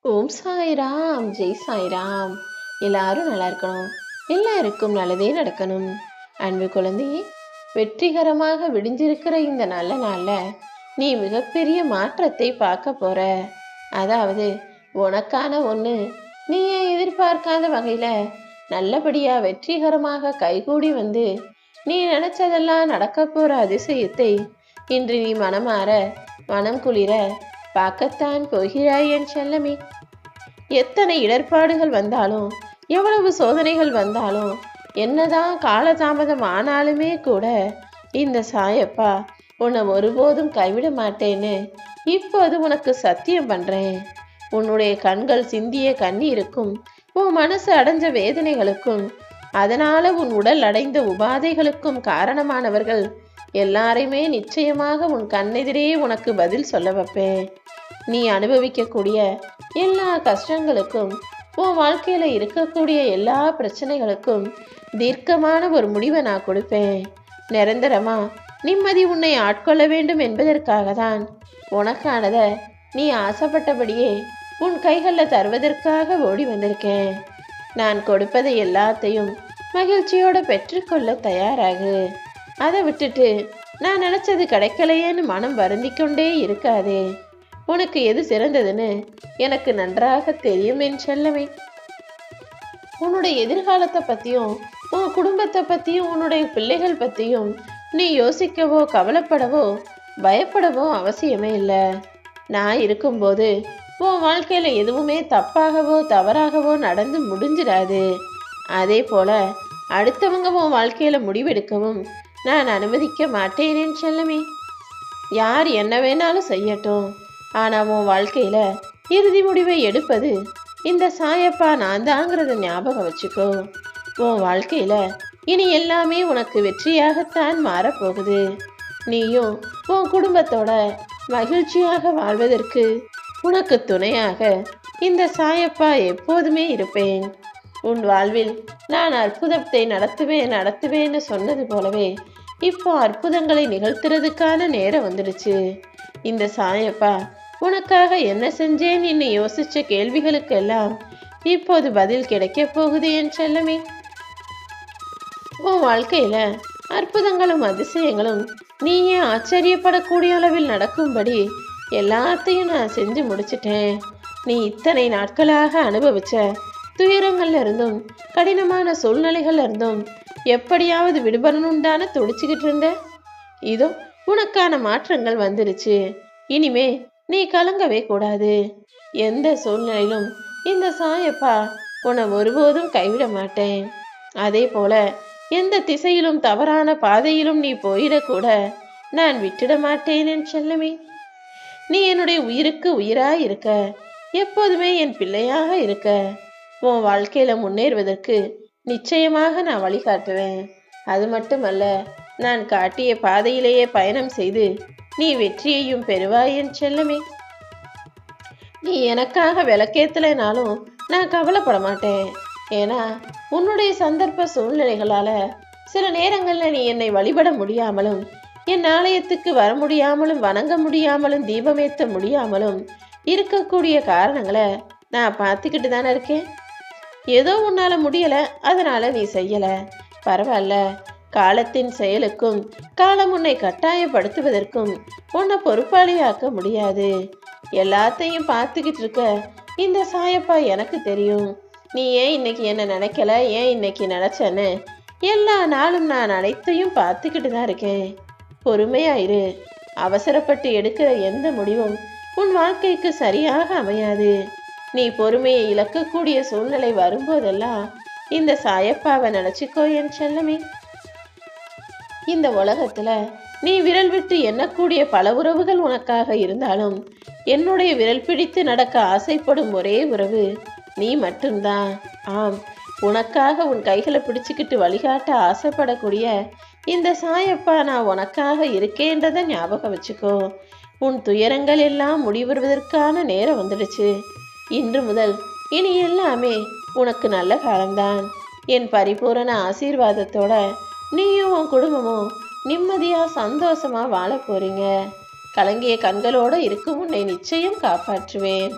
ஓம் சாய்ராம், ஜெய் சாய்ராம். எல்லாரும் நல்லா இருக்கணும், எல்லாருக்கும் நல்லதே நடக்கணும். அன்பு குழந்தையே, வெற்றிகரமாக விடிஞ்சிருக்கிற இந்த நல்ல நாள்ல நீ மிகப்பெரிய மாற்றத்தை பார்க்க போற. அதாவது உனக்கான ஒண்ணு நீயே எதிர்பார்க்காத வகையில நல்லபடியா வெற்றிகரமாக கைகூடி வந்து நீ நினைச்சதெல்லாம் நடக்க போற அதிசயத்தை இன்று நீ மனமாற மனம் குளிர பார்க்கத்தான் போகிறாய் என் செல்லமே. எத்தனை இடர்பாடுகள் வந்தாலும், எவ்வளவு சோதனைகள் வந்தாலும், என்னதான் காலதாமதம் ஆனாலுமே கூட இந்த சாயப்பா உன்னை ஒருபோதும் கைவிட மாட்டேன்னு இப்போது உனக்கு சத்தியம் பண்றேன். உன்னுடைய கண்கள் சிந்திய கண்ணீருக்கும், உன் மனசு அடைஞ்ச வேதனைகளுக்கும், அதனால உன் உடல் அடைந்த உபாதைகளுக்கும் காரணமானவர்கள் எல்லாரையுமே நிச்சயமாக உன் கண்ணெதிரே உனக்கு பதில் சொல்ல வைப்பேன். நீ அனுபவிக்கக்கூடிய எல்லா கஷ்டங்களுக்கும், உன் வாழ்க்கையில இருக்கக்கூடிய எல்லா பிரச்சனைகளுக்கும் தீர்க்கமான ஒரு முடிவை நான் கொடுப்பேன். நிரந்தரமா நிம்மதி உன்னை ஆட்கொள்ள வேண்டும் என்பதற்காக தான் உனக்கானத நீ ஆசைப்பட்டபடியே உன் கைகளில் தருவதற்காக ஓடி வந்திருக்கேன். நான் கொடுப்பதை எல்லாத்தையும் மகிழ்ச்சியோட பெற்றுக்கொள்ள தயாராகு. அதை விட்டுட்டு நான் நினைச்சது கிடைக்கலையேன்னு மனம் வருந்திக்கொண்டே இருக்காதே. உனக்கு எது சிறந்ததுன்னு எனக்கு நன்றாக தெரியும் என் செல்லமே. உன்னுடைய எதிர்காலத்தை பத்தியும், உன் குடும்பத்தை பத்தியும், உன்னுடைய பிள்ளைகள் பத்தியும் நீ யோசிக்கவோ கவலைப்படவோ பயப்படவோ அவசியமே இல்லை. நான் இருக்கும்போது உன் வாழ்க்கையில எதுவுமே தப்பாகவோ தவறாகவோ நடந்து முடிஞ்சிடாது. அதே போல அடுத்தவங்க உன் வாழ்க்கையில முடிவெடுக்கவும் நான் அனுமதிக்க மாட்டேன் என் செல்லமே. யார் என்ன வேணாலும் செய்யட்டும், ஆனா உன் வாழ்க்கையில இறுதி முடிவை எடுப்பது இந்த சாயப்பா நான் தாங்கிறத ஞாபகம் வச்சுக்கோ. உன் வாழ்க்கையில இனி எல்லாமே உனக்கு வெற்றியாகத்தான் மாறப்போகுது. நீயும் உன் குடும்பத்தோட மகிழ்ச்சியாக வாழ்வதற்கு உனக்கு துணையாக இந்த சாயப்பா எப்போதுமே இருப்பேன். உன் வாழ்வில் நான் அற்புதத்தை நடத்துவேன்னு சொன்னது போலவே இப்போ அற்புதங்களை நிகழ்த்துறதுக்கான நேரம் வந்துடுச்சு. இந்த சாயப்பா உனக்காக என்ன செஞ்சேன் இன்னும் யோசிச்ச கேள்விகளுக்கெல்லாம் இப்போது பதில் கிடைக்க போகுது என் செல்லமே. உன் வாழ்க்கையில அற்புதங்களும் அதிசயங்களும் நீயே ஆச்சரியப்படக்கூடிய அளவில் நடக்கும்படி எல்லாத்தையும் நான் செஞ்சு முடிச்சிட்டேன். நீ இத்தனை நாட்களாக அனுபவிச்ச துயரங்கள்ல இருந்தும் கடினமான சூழ்நிலைகள்ல இருந்தும் எப்படியாவது விடுபடணுண்டான துடிச்சுக்கிட்டு இருந்த இதோ உனக்கான மாற்றங்கள் வந்துருச்சு. இனிமே நீ கலங்கவே கூடாது. எந்த சூழ்நிலையிலும் இந்த சாயப்பா உன்னை ஒருபோதும் கைவிட மாட்டேன். அதே போல எந்த திசையிலும் தவறான பாதையிலும் நீ போயிடக்கூட நான் விட்டுட மாட்டேன் என் செல்லமே. நீ என்னுடைய உயிருக்கு உயிராய் இருக்க, எப்போதுமே என் பிள்ளையாக இருக்க. உன் வாழ்க்கையில முன்னேறுவதற்கு நிச்சயமாக நான் வழிகாட்டுவேன். அது மட்டுமல்ல, நான் காட்டிய பாதையிலேயே பயணம் செய்து நீ வெற்றியையும் பெறுவாய் என் செல்லமே. நீ எனக்காக விளக்கேத்தலைனாலும் நான் கவலைப்பட மாட்டேன். ஏன்னா உன்னுடைய சந்தர்ப்ப சூழ்நிலைகளால சில நேரங்கள்ல நீ என்னை வழிபட முடியாமலும், என் ஆலயத்துக்கு வர முடியாமலும், வணங்க முடியாமலும், தீபமேற்ற முடியாமலும் இருக்கக்கூடிய காரணங்களை நான் பார்த்துக்கிட்டு தானே இருக்கேன். ஏதோ உன்னால முடியல, அதனால நீ செய்யல, பரவாயில்ல. காலத்தின் செயலுக்கும் காலம் உன்னை கட்டாயப்படுத்துவதற்கும் உன்னை பொறுப்பாளியாக்க முடியாது. எல்லாத்தையும் பார்த்துக்கிட்டு இருக்க இந்த சாயப்பா எனக்கு தெரியும். நீ ஏன் இன்னைக்கு என்ன நினைக்கல, ஏன் இன்னைக்கு நினைச்சேன்னு எல்லா நாளும் நான் அனைத்தையும் பார்த்துக்கிட்டு தான் இருக்கேன். பொறுமையாயிரு. அவசரப்பட்டு எடுக்கிற எந்த முடிவும் உன் வாழ்க்கைக்கு சரியாக அமையாது. நீ பொறுமையை இழக்கக்கூடிய சூழ்நிலை வரும்போதெல்லாம் இந்த சாயப்பாவை நினைச்சுக்கோ என் செல்லமே. இந்த உலகத்துல நீ விரல் விட்டு எண்ணக்கூடிய பல உறவுகள் உனக்காக இருந்தாலும் என்னுடைய விரல் பிடித்து நடக்க ஆசைப்படும் ஒரே உறவு நீ மட்டும்தான். ஆம், உனக்காக உன் கைகளை பிடிச்சுக்கிட்டு வழிகாட்ட ஆசைப்படக்கூடிய இந்த சாயப்பா நான் உனக்காக இருக்கேன்றதை ஞாபகம் வச்சுக்கோ. உன் துயரங்கள் எல்லாம் முடிவுறுவதற்கான நேரம் வந்துடுச்சு. இன்று முதல் இனி எல்லாமே உனக்கு நல்ல காலம்தான். என் பரிபூரண ஆசீர்வாதத்தோட நீயும் உன் குடும்பமும் நிம்மதியா சந்தோஷமா வாழ போறீங்க. கலங்கிய கண்களோட இருக்கும் உன்னை நிச்சயம் காப்பாற்றுவேன்.